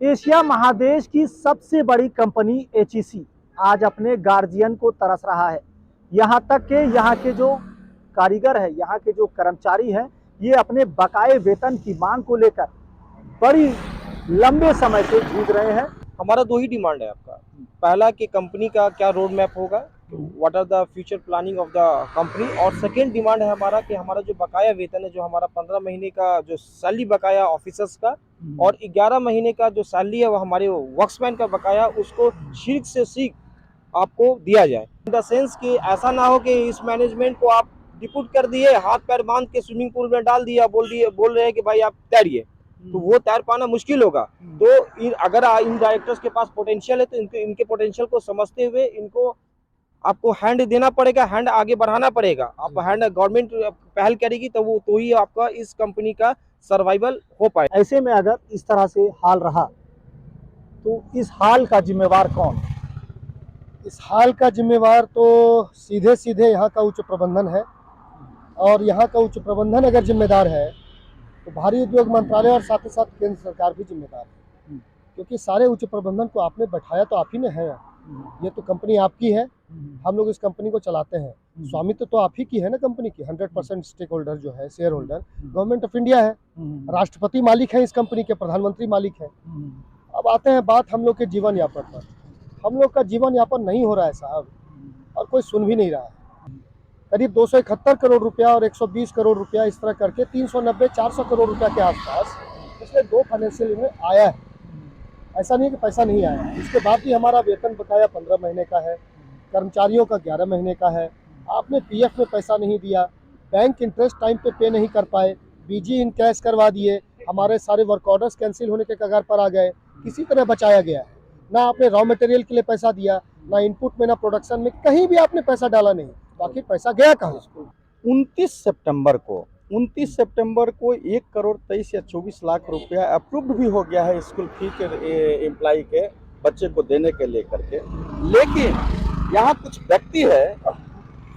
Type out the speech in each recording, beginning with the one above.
Asia महादेश की सबसे बड़ी कंपनी एचईसी आज अपने गार्जियन को तरस रहा है। यहाँ तक कि यहाँ के जो कारीगर है, यहाँ के जो कर्मचारी हैं, ये अपने बकाए वेतन की मांग को लेकर बड़ी लंबे समय से जूझ रहे हैं। हमारा दो ही डिमांड है आपका। पहला कि कंपनी का क्या रोड मैप होगा, what are the future planning of the company, और सेकेंड डिमांड है हमारा कि हमारा जो बकाया वेतन है, जो हमारा 15 महीने का जो सैलरी बकाया ऑफिसर्स का और 11 महीने का जो सैलरी है वो हमारे वर्क्समैन का बकाया, उसको शीघ्र से शीघ्र आपको दिया जाए। इन द सेंस कि ऐसा ना हो कि इस मैनेजमेंट को आप डिप्यूट कर दिए, हाथ पैर बांध के स्विमिंग पूल में डाल दिया, बोल रहे हैं कि भाई आप तैरिए, तो वो तैर पाना मुश्किल होगा। तो अगर इन डायरेक्टर्स के पास पोटेंशियल है तो इनके पोटेंशियल को समझते हुए इनको आपको हैंड देना पड़ेगा, हैंड आगे बढ़ाना पड़ेगा। आप हैंड गवर्नमेंट पहल करेगी तो ही आपका इस कंपनी का सर्वाइवल हो पाए। ऐसे में अगर इस तरह से हाल रहा तो इस हाल का जिम्मेवार कौन? इस हाल का जिम्मेवार तो सीधे सीधे यहाँ का उच्च प्रबंधन है, और यहाँ का उच्च प्रबंधन अगर जिम्मेदार है तो भारी उद्योग मंत्रालय और साथ ही साथ केंद्र सरकार भी जिम्मेदार है, क्योंकि सारे उच्च प्रबंधन को आपने बैठाया तो आप ही ने है। ये तो कंपनी आपकी है, हम लोग इस कंपनी को चलाते हैं, स्वामित्व तो आप ही की है ना कंपनी की। 100% स्टेक होल्डर जो है, share holder government of India है, राष्ट्रपति मालिक है इस कंपनी के, प्रधानमंत्री मालिक है। अब आते हैं बात हम लोग के जीवन यापन पर। हम लोग का जीवन यापन नहीं हो रहा है साहब, और कोई सुन भी नहीं रहा है। करीब 271 करोड़ रुपया और 120 करोड़ रुपया इस तरह करके 390-400 करोड़ रुपया के आसपास पिछले 2 फाइनेंशियल ईयर में आया है। ऐसा नहीं है कि पैसा नहीं आया। इसके बाद भी हमारा वेतन बकाया 15 महीने का है, कर्मचारियों का 11 महीने का है। आपने पीएफ में पैसा नहीं दिया, बैंक इंटरेस्ट टाइम पे पे नहीं कर पाए, बीजी इन कैश करवा दिए, हमारे सारे वर्क ऑर्डर्स कैंसिल होने के कगार पर आ गए, किसी तरह बचाया गया है। ना आपने रॉ मटेरियल के लिए पैसा दिया, ना इनपुट में, ना प्रोडक्शन में, कहीं भी आपने पैसा डाला नहीं। बाकी पैसा गया कहाँ? 29 सितंबर को 1 करोड़ 23 या 24 लाख रुपया अप्रूव्ड भी हो गया है स्कूल फी के एम्प्लॉय के बच्चे को देने के लेकर के। लेकिन यहाँ कुछ व्यक्ति है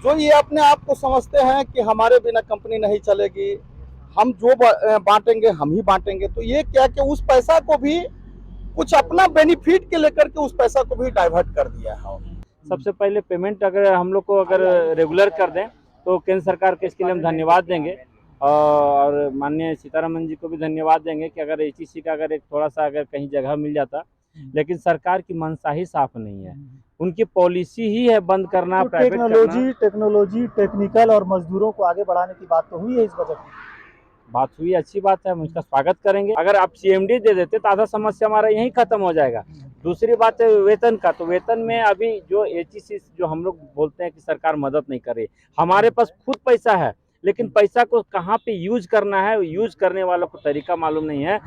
जो ये अपने आप को समझते हैं कि हमारे बिना कंपनी नहीं चलेगी, हम जो बांटेंगे हम ही बांटेंगे। तो ये क्या कि उस पैसा को भी कुछ अपना बेनिफिट के लेकर के उस पैसा को भी डाइवर्ट कर दिया है। सबसे पहले पेमेंट अगर हम लोग को अगर रेगुलर कर दें तो केंद्र सरकार के इसके लिए हम धन्यवाद देंगे, और माननीय सीतारमन जी को भी धन्यवाद देंगे कि अगर एचईसी का अगर एक थोड़ा सा अगर कहीं जगह मिल जाता। लेकिन सरकार की मंशा ही साफ नहीं है, उनकी पॉलिसी ही है बंद करना, तो प्राइवेट टेक्नोलॉजी, टेक्निकल और मजदूरों को आगे बढ़ाने की बात तो हुई है इस बजट में। बात हुई, अच्छी बात है, हम इसका स्वागत करेंगे। अगर आप सीएमडी दे देते तो आधा समस्या हमारा यहीं खत्म हो जाएगा। दूसरी बात है वेतन का, तो वेतन में अभी जो एचईसी जो हम लोग बोलते हैं कि सरकार मदद नहीं कर रही, हमारे पास खुद पैसा है लेकिन पैसा को कहाँ पे यूज करना है, यूज करने वालों को तरीका मालूम नहीं है।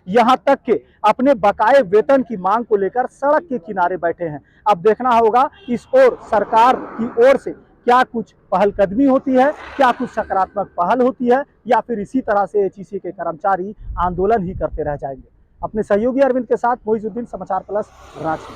यहाँ तक कि अपने बकाए वेतन की मांग को लेकर सड़क के किनारे बैठे हैं। अब देखना होगा इस ओर सरकार की ओर से क्या कुछ पहलकदमी होती है, क्या कुछ सकारात्मक पहल होती है, या फिर इसी तरह से एचईसी के कर्मचारी आंदोलन ही करते रह जाएंगे। अपने सहयोगी अरविंद के साथ मोइजुद्दीन, समाचार प्लस, रांची।